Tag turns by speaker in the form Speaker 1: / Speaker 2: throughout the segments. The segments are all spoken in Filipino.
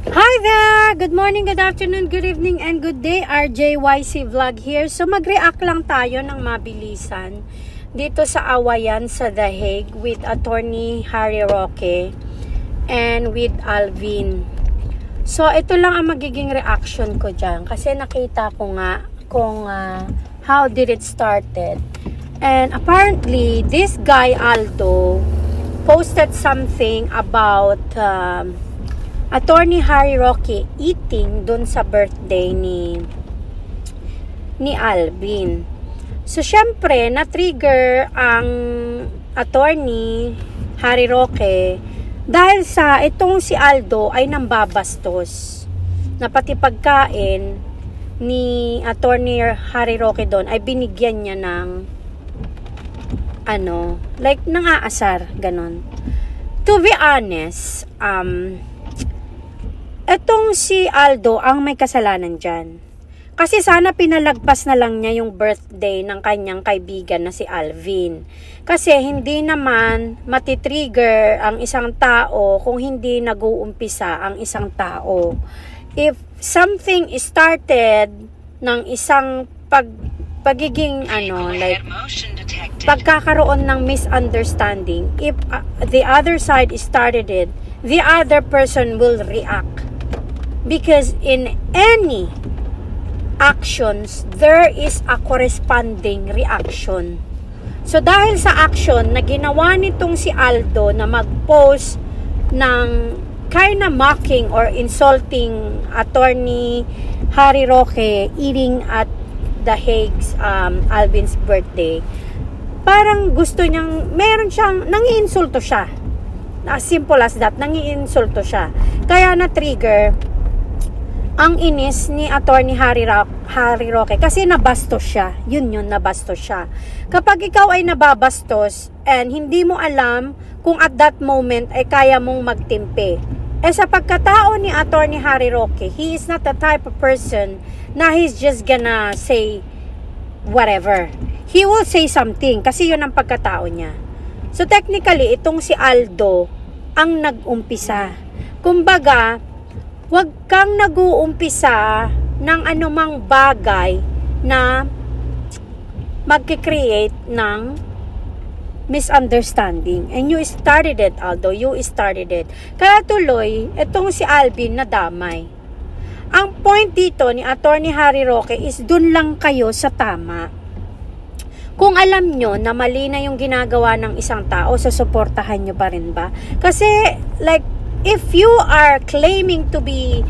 Speaker 1: Hi there! Good morning, good afternoon, good evening, and good day. RJYC Vlog here. So mag-react lang tayo ng mabilisan dito sa awayan sa The Hague with Attorney Harry Roque and with Alvin. So ito lang ang magiging reaction ko dyan kasi nakita ko nga kung how did it started. And apparently, this guy Aldo posted something about Attorney Harry Roque eating dun sa birthday ni Alvin. So, syempre, na-trigger ang Attorney Harry Roque dahil sa itong si Aldo ay nambabastos na pati pagkain ni Attorney Harry Roque doon ay binigyan niya ng like nang-aasar, ganon. To be honest, etong si Aldo ang may kasalanan dyan. Kasi sana pinalagpas na lang niya yung birthday ng kanyang kaibigan na si Alvin. Kasi hindi naman matitrigger ang isang tao kung hindi nag-uumpisa ang isang tao. If something started ng isang pagiging like pagkakaroon ng misunderstanding, if the other side started it, the other person will react. Because in any actions, there is a corresponding reaction. So, dahil sa action na ginawa nitong si Aldo na mag-post ng kind of mocking or insulting Attorney Harry Roque eating at The Hague's Alvin's birthday, parang gusto niyang, meron siyang, nangiinsulto siya. As simple as that, nangiinsulto siya. Kaya na-trigger ang inis ni Attorney Harry Roque kasi nabastos siya. Yun, nabastos siya. Kapag ikaw ay nababastos and hindi mo alam kung at that moment ay kaya mong magtimpe. Sa pagkatao ni Attorney Harry Roque, he is not the type of person na he's just gonna say whatever. He will say something kasi yun ang pagkatao niya. So technically, itong si Aldo ang nag-umpisa. Kumbaga, wag kang nag-uumpisa ng anumang bagay na magkikreate ng misunderstanding. And you started it, Aldo. You started it. Kaya tuloy, itong si Alvin na damay. Ang point dito ni Attorney Harry Roque is dun lang kayo sa tama. Kung alam nyo na mali na yung ginagawa ng isang tao, susuportahan nyo pa rin ba? Kasi, like, if you are claiming to be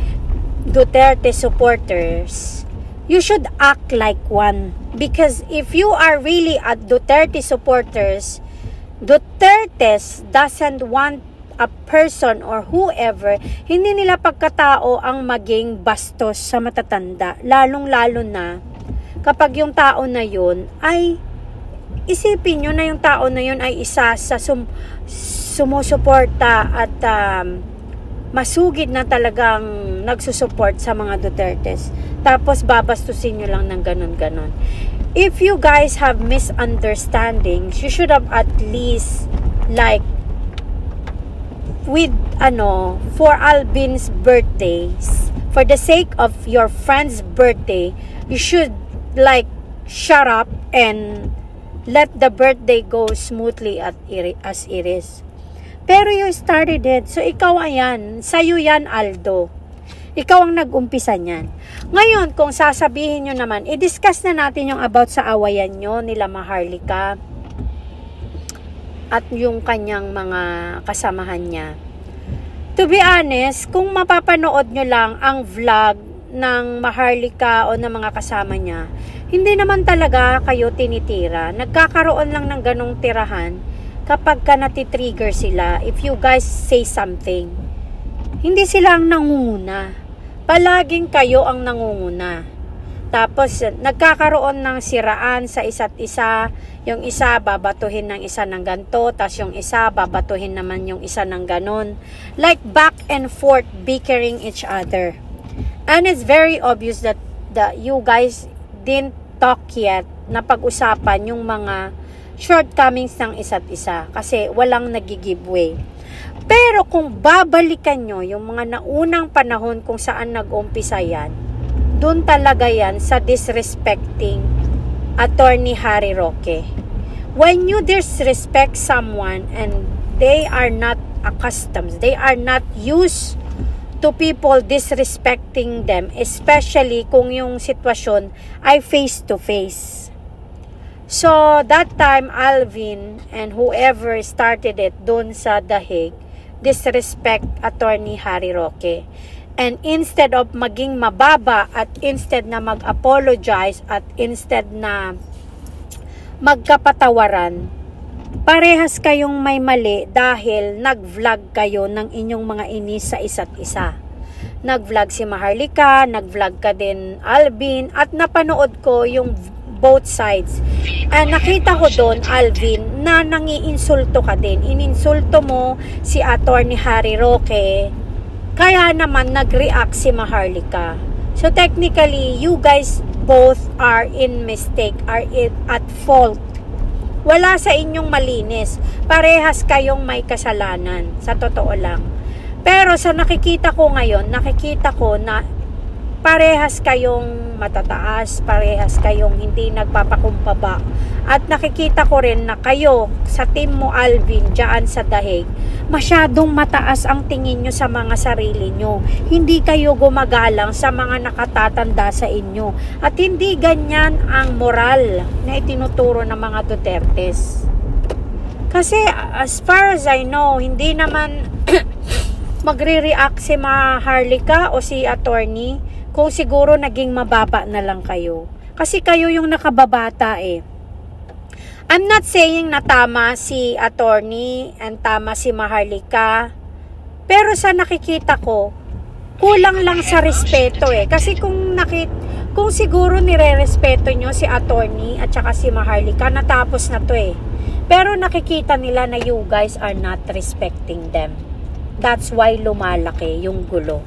Speaker 1: Duterte supporters, you should act like one. Because if you are really a Duterte supporters, Dutertes doesn't want a person or whoever, hindi nila pagkatao ang maging bastos sa matatanda. Lalong-lalo na kapag yung tao na yun ay, isipin nyo na yung tao na yun ay isa sa sumusuporta at masugid na talagang nagsusupport sa mga Dutertes. Tapos babastusin nyo lang ng ganon-ganon. If you guys have misunderstandings, you should have at least like with for Alvin's birthdays, for the sake of your friend's birthday, you should like shut up and let the birthday go smoothly as it is. Pero you started it. So, ikaw ayan. Sa'yo yan, Aldo. Ikaw ang nag-umpisa niyan. Ngayon, kung sasabihin nyo naman, i-discuss na natin yung about sa awayan nyo nila Maharlika at yung kanyang mga kasamahan niya. To be honest, kung mapapanood nyo lang ang vlog ng Maharlika o ng mga kasama niya, hindi naman talaga kayo tinitira. Nagkakaroon lang ng ganong tirahan kapag ka natitrigger sila, if you guys say something. Hindi sila ang nangunguna. Palaging kayo ang nangunguna. Tapos, nagkakaroon ng siraan sa isa't isa. Yung isa, babatuhin ng isa ng ganto. Tapos yung isa, babatuhin naman yung isa ng ganon. Like back and forth, bickering each other. And it's very obvious that you guys didn't talk yet na pag-usapan yung mga shortcomings ng isa't isa. Kasi walang nag-giveaway. Pero kung babalikan nyo yung mga naunang panahon kung saan nag-umpisa yan, dun talaga yan sa disrespecting Attorney Harry Roque. When you disrespect someone and they are not accustomed, they are not used to people disrespecting them, especially kung yung sitwasyon ay face to face. So, that time, Alvin and whoever started it doon sa The Hague, disrespect Attorney Harry Roque. And instead of maging mababa at instead na mag-apologize at instead na magkapatawaran, parehas kayong may mali dahil nag-vlog kayo ng inyong mga inis sa isa't isa. Nag-vlog si Maharlika, nag-vlog ka din Alvin, at napanood ko yung both sides. Nakita ko doon, Alvin, na nangiinsulto ka din. Ininsulto mo si Attorney Harry Roque, kaya naman nag-react si Maharlika. So technically, you guys both are in mistake, are at fault. Wala sa inyong malinis. Parehas kayong may kasalanan, sa totoo lang. Pero sa nakikita ko ngayon, nakikita ko na parehas kayong matataas, parehas kayong hindi nagpapakumbaba. At nakikita ko rin na kayo sa team mo, Alvin, dyan sa The Hague, masyadong mataas ang tingin nyo sa mga sarili nyo. Hindi kayo gumagalang sa mga nakatatanda sa inyo. At hindi ganyan ang moral na itinuturo ng mga Dutertes. Kasi as far as I know, hindi naman magre-react si Maharlika o si attorney kung siguro naging mababa na lang kayo. Kasi kayo yung nakababata eh. I'm not saying na tama si attorney and tama si Maharlika. Pero sa nakikita ko, kulang lang sa respeto eh. Kasi kung siguro nire-respeto nyo si attorney at saka si Maharlika, natapos na to eh. Pero nakikita nila na you guys are not respecting them. That's why lumalaki yung gulo.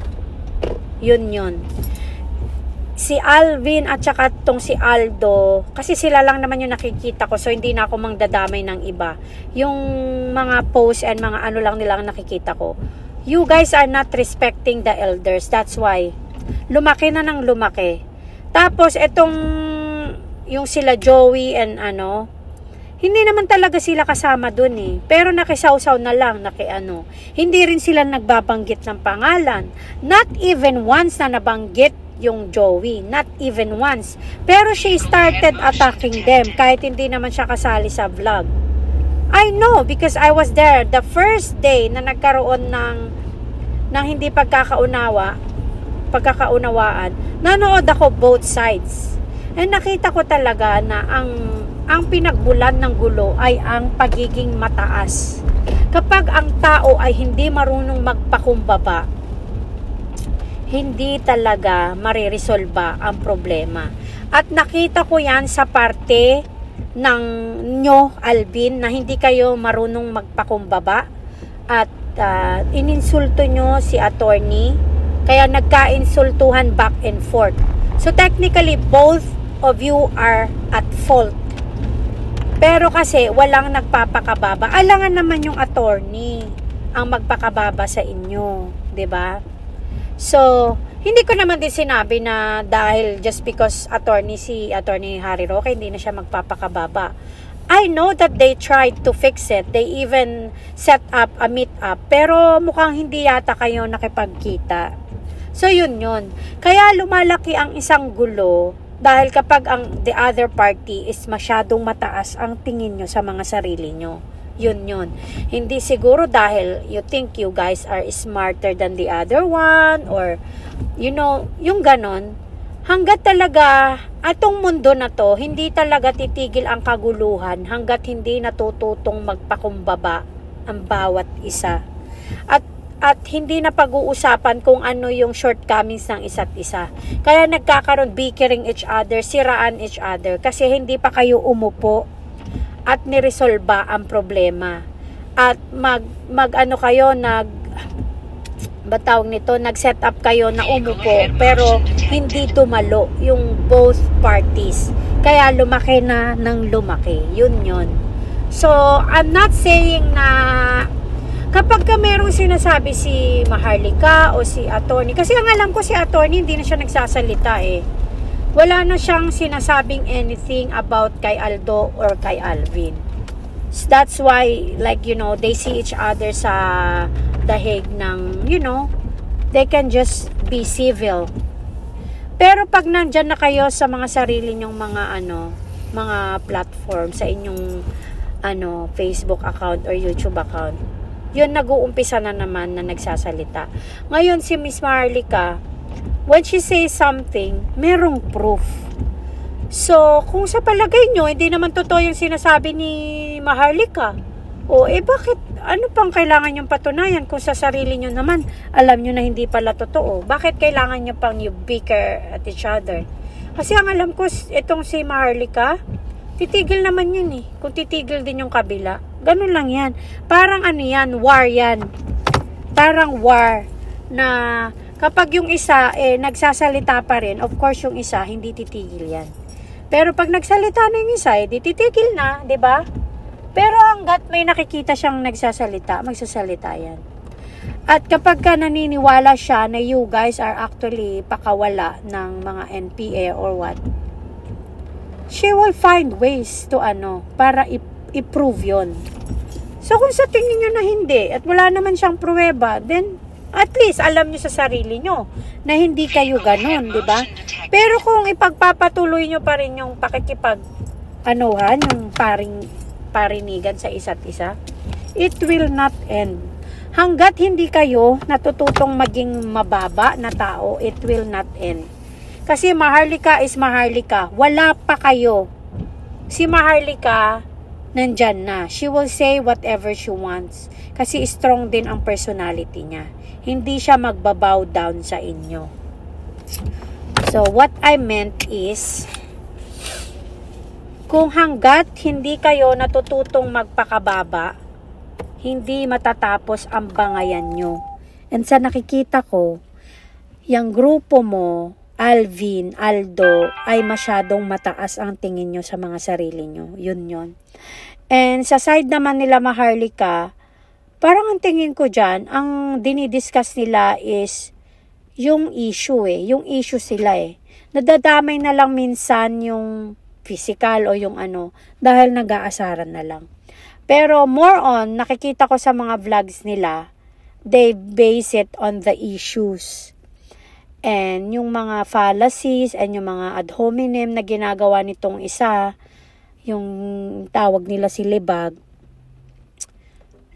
Speaker 1: Yun. Si Alvin at saka tong si Aldo, kasi sila lang naman yung nakikita ko, so hindi na ako mangdadamay ng iba. Yung mga posts and mga ano lang nilang nakikita ko. You guys are not respecting the elders. That's why. Lumaki na ng lumaki. Tapos, itong, yung sila Joey and ano, hindi naman talaga sila kasama dun eh. Pero nakisawsaw na lang, Hindi rin sila nagbabanggit ng pangalan. Not even once na nabanggit yung Joey. Not even once. Pero she started attacking them kahit hindi naman siya kasali sa vlog. I know because I was there the first day na nagkaroon ng hindi pagkakaunawaan. Nanood ako both sides. And nakita ko talaga na ang pinagbulan ng gulo ay ang pagiging mataas. Kapag ang tao ay hindi marunong magpakumbaba, hindi talaga mariresolba ang problema. At nakita ko yan sa parte ng nyo, Alvin, na hindi kayo marunong magpakumbaba at ininsulto nyo si attorney, kaya nagka-insultuhan back and forth. So technically, both of you are at fault. Pero kasi walang nagpapakababa. Alangan naman yung attorney ang magpakababa sa inyo, 'di ba? So, hindi ko naman din sinabi na dahil just because si attorney Harry Roque, hindi na siya magpapakababa. I know that they tried to fix it. They even set up a meet-up. Pero mukhang hindi yata kayo nakipagkita. So, yun. Kaya lumalaki ang isang gulo dahil kapag the other party is masyadong mataas ang tingin nyo sa mga sarili nyo. Yun. Hindi siguro dahil you think you guys are smarter than the other one or yung ganon. Hanggat talaga atong mundo na to, hindi talaga titigil ang kaguluhan hanggat hindi natututong magpakumbaba ang bawat isa. At hindi na pag-uusapan kung ano yung shortcomings ng isa't isa. Kaya nagkakaroon bickering each other, siraan each other kasi hindi pa kayo umupo at niresolba ang problema. At nag-set up kayo na umupo pero hindi tumalo yung both parties. Kaya lumaki na ng lumaki. Yun. So, I'm not saying na kapag ka merong sinasabi si Maharlika o si attorney, kasi ang alam ko si attorney hindi na siya nagsasalita eh. Wala na siyang sinasabing anything about kay Aldo or kay Alvin. So that's why, like, you know, they see each other sa dahig ng, you know, they can just be civil. Pero pag nandyan na kayo sa mga sarili nyong mga platform, sa inyong Facebook account or YouTube account, yun nag-uumpisa na naman na nagsasalita. Ngayon si Miss Maharlika, when she says something, merong proof. So, kung sa palagay nyo, hindi naman totoo yung sinasabi ni Maharlika, bakit? Ano pang kailangan yung patunayan kung sa sarili nyo naman alam nyo na hindi pala totoo? Bakit kailangan nyo pang you bicker at each other? Kasi ang alam ko, itong si Maharlika, titigil naman yun eh. Kung titigil din yung kabila. Ganun lang yan. Parang yan, war yan. Parang war na kapag yung isa nagsasalita pa rin, of course yung isa hindi titigil yan. Pero pag nagsalita na yung isa, di titigil na, 'di ba? Pero hangga't may nakikita siyang nagsasalita, magsasalita yan. At kapag ka naniniwala siya na you guys are actually pakawala ng mga NPA or what, she will find ways to para i-prove yon. So kung sa tingin nyo na hindi, at wala naman siyang pruweba, then at least alam nyo sa sarili nyo na hindi kayo ganun, di ba? Pero kung ipagpapatuloy nyo pa rin yung yung parinigan sa isa't isa, it will not end. Hanggat hindi kayo natututong maging mababa na tao, it will not end. Kasi Maharlika is Maharlika. Wala pa kayo. Si Maharlika, nandyan na. She will say whatever she wants. Kasi strong din ang personality niya. Hindi siya magbabow down sa inyo. So, what I meant is, kung hanggat hindi kayo natututong magpakababa, hindi matatapos ang bangayan nyo. And sa nakikita ko, yung grupo mo, Alvin, Aldo, ay masyadong mataas ang tingin nyo sa mga sarili nyo. Yun. And sa side naman nila Maharlika, parang ang tingin ko dyan, ang dinidiscuss nila is yung issue Yung issue sila Nadadamay na lang minsan yung physical o yung dahil nag-aasaran na lang. Pero more on, nakikita ko sa mga vlogs nila, they base it on the issues. And yung mga fallacies and yung mga ad hominem na ginagawa nitong isa, yung tawag nila si Libag,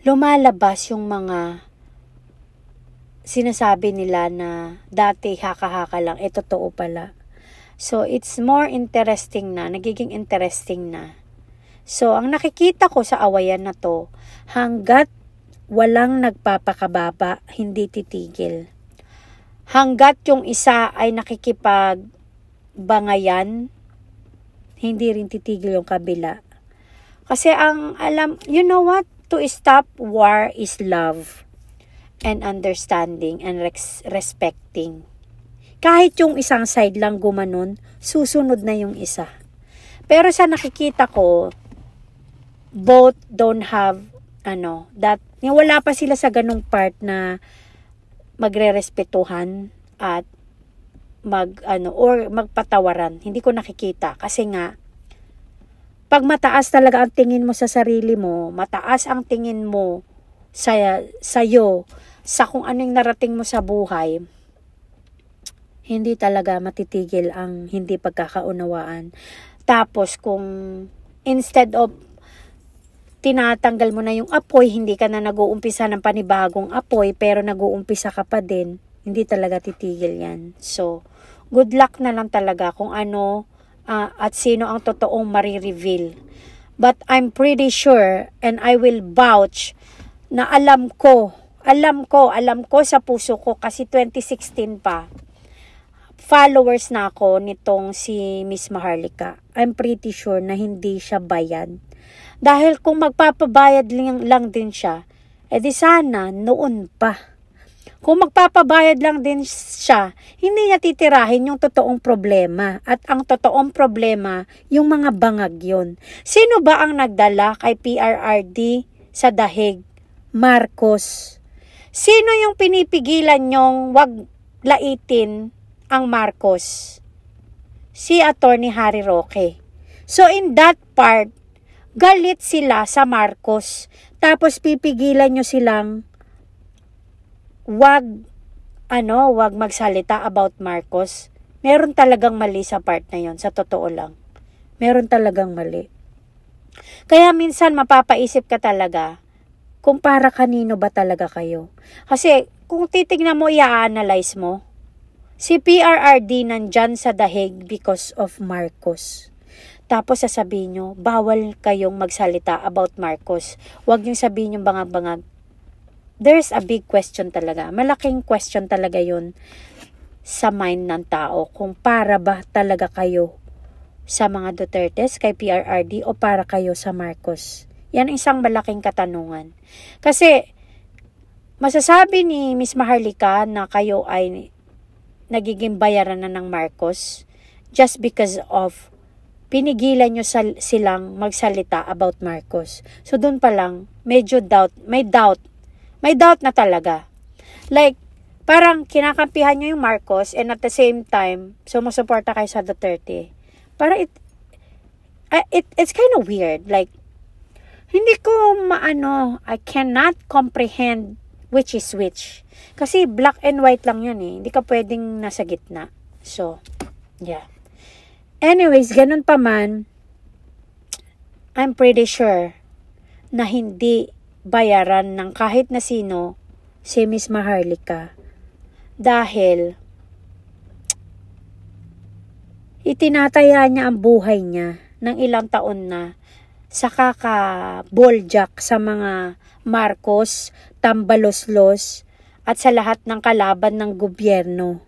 Speaker 1: lumalabas yung mga sinasabi nila na dati haka-haka lang, totoo pala. So, it's more interesting na, nagiging interesting na. So, ang nakikita ko sa awayan na to, hanggat walang nagpapakababa, hindi titigil. Hanggat yung isa ay nakikipagbangayan, hindi rin titigil yung kabila. Kasi you know what? To stop war is love and understanding and respecting. Kahit yung isang side lang gumanon, susunod na yung isa. Pero sa nakikita ko, both don't have, wala pa sila sa ganung part na magre-respetuhan at or magpatawaran. Hindi ko nakikita. Kasi nga, pag mataas talaga ang tingin mo sa sarili mo, mataas ang tingin mo sa'yo, sa kung anong narating mo sa buhay, hindi talaga matitigil ang hindi pagkakaunawaan. Tapos kung instead of tinatanggal mo na yung apoy, hindi ka na nag-uumpisa ng panibagong apoy, pero nag-uumpisa ka pa din, hindi talaga titigil yan. So, good luck na lang talaga kung at sino ang totoong marireveal. But I'm pretty sure and I will vouch na alam ko sa puso ko kasi 2016 pa. Followers na ako nitong si Miss Maharlika. I'm pretty sure na hindi siya bayad. Dahil kung magpapabayad lang din siya, di sana noon pa. Kung magpapabayad lang din siya, hindi niya titirahin yung totoong problema. At ang totoong problema, yung mga bangag yun. Sino ba ang nagdala kay PRRD sa dahig? Marcos. Sino yung pinipigilan nyong wag laitin ang Marcos? Si Attorney Harry Roque. So in that part, galit sila sa Marcos. Tapos pipigilan nyo silang wag magsalita about Marcos. Meron talagang mali sa part na yon, sa totoo lang. Meron talagang mali. Kaya minsan mapapaisip ka talaga kung para kanino ba talaga kayo. Kasi kung titignan mo, i-analyze mo, si PRRD nandyan sa dahig because of Marcos. Tapos sasabihin nyo, bawal kayong magsalita about Marcos. Huwag nyo sabihin yung bangag-bangag. There's a big question talaga. Malaking question talaga yun sa mind ng tao. Kung para ba talaga kayo sa mga Dutertes, kay PRRD, o para kayo sa Marcos. Yan isang malaking katanungan. Kasi, masasabi ni Miss Maharlika na kayo ay nagiging bayaran na ng Marcos just because of pinigilan nyo silang magsalita about Marcos. So, dun pa lang, medyo may doubt na talaga. Like, parang kinakampihan nyo yung Marcos and at the same time, sumusuporta kayo sa Duterte. Parang it's kind of weird. Like, hindi ko I cannot comprehend which is which. Kasi black and white lang yun eh. Hindi ka pwedeng nasa gitna. So, yeah. Anyways, ganun pa man, I'm pretty sure na hindi bayaran ng kahit na sino si Miss Maharlika. Dahil itinataya niya ang buhay niya ng ilang taon na sa kaka-boljak sa mga Marcos, tambaloslos, at sa lahat ng kalaban ng gobyerno.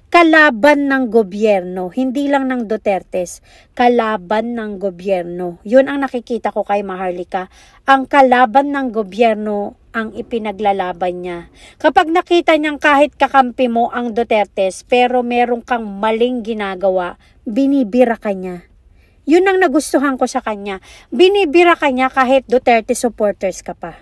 Speaker 1: Kalaban ng gobyerno, hindi lang ng Dutertes, kalaban ng gobyerno. Yun ang nakikita ko kay Maharlika. Ang kalaban ng gobyerno ang ipinaglalaban niya. Kapag nakita niyang kahit kakampi mo ang Dutertes, pero meron kang maling ginagawa, binibira ka niya. Yun ang nagustuhan ko sa kanya. Binibira ka niya kahit Duterte supporters ka pa.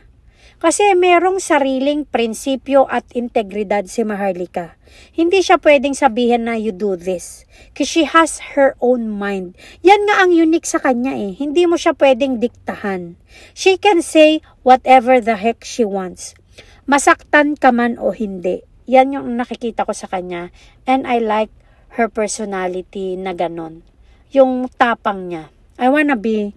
Speaker 1: Kasi merong sariling prinsipyo at integridad si Maharlika. Hindi siya pwedeng sabihin na you do this. Because she has her own mind. Yan nga ang unique sa kanya eh. Hindi mo siya pwedeng diktahan. She can say whatever the heck she wants. Masaktan ka man o hindi. Yan yung nakikita ko sa kanya. And I like her personality na ganon. Yung tapang niya. I wanna be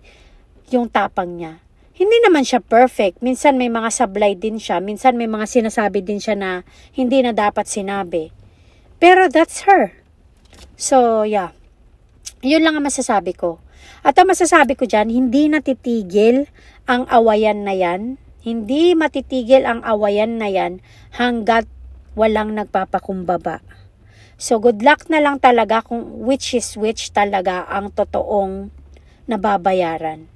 Speaker 1: yung tapang niya. Hindi naman siya perfect. Minsan may mga sablay din siya. Minsan may mga sinasabi din siya na hindi na dapat sinabi. Pero that's her. So, yeah. Yun lang ang masasabi ko. At ang masasabi ko dyan, hindi natitigil ang awayan na yan. Hindi matitigil ang awayan na yan hanggat walang nagpapakumbaba. So, good luck na lang talaga kung which is which talaga ang totoong nababayaran.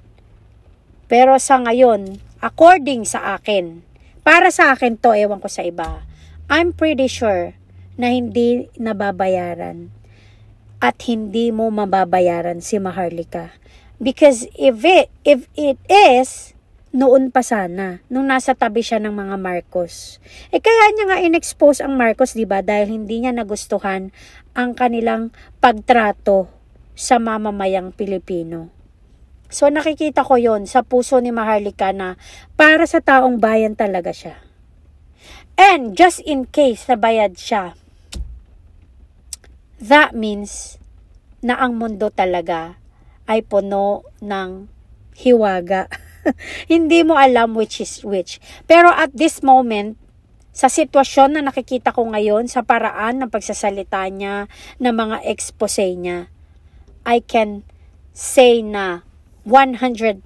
Speaker 1: Pero sa ngayon, according sa akin, para sa akin to, ewan ko sa iba, I'm pretty sure na hindi nababayaran at hindi mo mababayaran si Maharlika. Because if it is, noon pa sana, nung nasa tabi siya ng mga Marcos. Kaya niya nga in-expose ang Marcos, diba? Dahil hindi niya nagustuhan ang kanilang pagtrato sa mamamayang Pilipino. So nakikita ko yon sa puso ni Maharlika na para sa taong bayan talaga siya. And just in case nabayad siya, that means na ang mundo talaga ay puno ng hiwaga. Hindi mo alam which is which. Pero at this moment, sa sitwasyon na nakikita ko ngayon, sa paraan ng pagsasalita niya, ng mga expose niya, I can say na 100%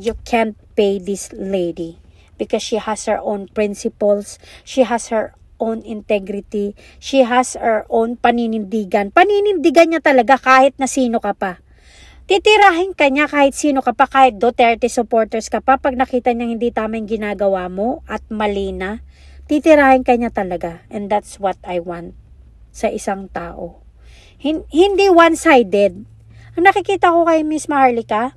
Speaker 1: you can't pay this lady because she has her own principles, she has her own integrity, she has her own paninindigan. Paninindigan niya talaga kahit na sino ka pa. Titirahin ka niya kahit sino ka pa, kahit Duterte supporters ka pa, pag nakita niya hindi tama yung ginagawa mo at mali na, titirahin ka niya talaga. And that's what I want sa isang tao. Hindi one-sided. Ang nakikita ko kay Miss Maharlika,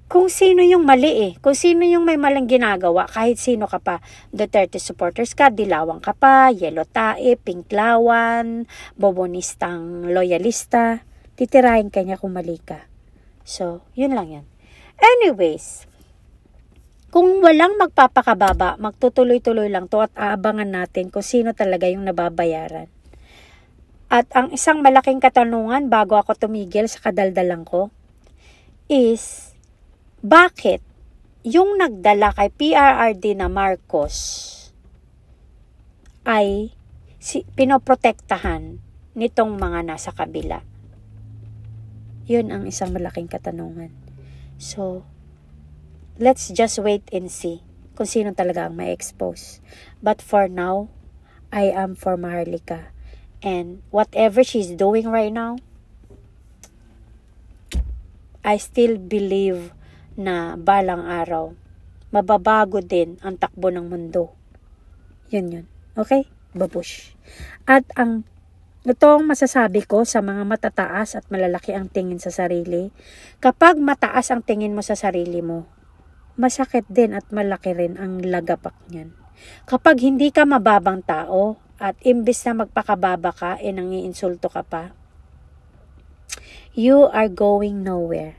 Speaker 1: kung sino yung mali kung sino yung may maling ginagawa, kahit sino ka pa, Duterte supporters ka, dilawang ka pa, yellow tae, pinklawan, bobonistang loyalista, titirahin ka niya kung mali ka. So, yun lang yan. Anyways, kung walang magpapakababa, magtutuloy-tuloy lang to at aabangan natin kung sino talaga yung nababayaran. At ang isang malaking katanungan bago ako tumigil sa kadaldalan ko is, bakit yung nagdala kay PRRD na Marcos ay pinoprotektahan nitong mga nasa kabila? Yun ang isang malaking katanungan. So, let's just wait and see kung sino talaga ang ma-expose. But for now, I am for Maharlika. And whatever she's doing right now, I still believe na balang araw, mababago din ang takbo ng mundo. Yun. Okay? Babush. At itong masasabi ko sa mga matataas at malalaki ang tingin sa sarili, kapag mataas ang tingin mo sa sarili mo, masakit din at malaki rin ang lagapak niyan. Kapag hindi ka mababang tao at imbis na magpakababa ka, nangiinsulto ka pa, you are going nowhere.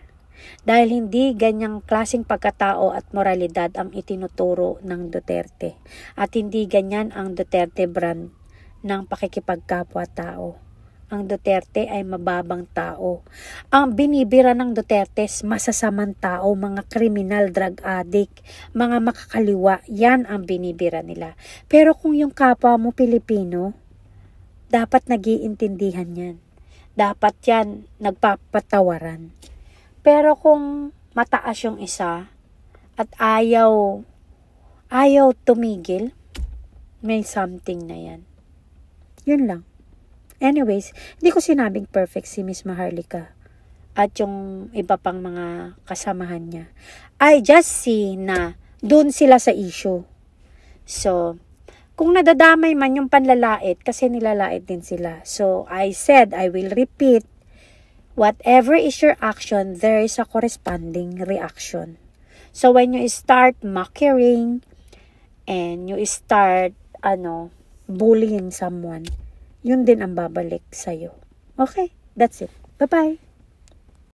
Speaker 1: Dahil hindi ganyang klaseng pagkatao at moralidad ang itinuturo ng Duterte. At hindi ganyan ang Duterte brand ng pakikipagkapwa-tao. Ang Duterte ay mababang tao. Ang binibira ng Duterte masasamang tao, mga kriminal, drug addict, mga makakaliwa, yan ang binibira nila. Pero kung yung kapwa mo Pilipino, dapat nag-iintindihan yan. Dapat yan nagpapatawaran. Pero kung mataas yung isa at ayaw tumigil, may something na yan. Yun lang. Anyways, hindi ko sinabing perfect si Miss Maharlika at yung iba pang mga kasamahan niya. I just see na doon sila sa issue. So, kung nadadamay man yung panlalait, kasi nilalait din sila. So, I said, I will repeat, whatever is your action, there is a corresponding reaction. So, when you start mocking and you start, bullying someone, yun din ang babalik sa'yo. Okay? That's it. Bye-bye.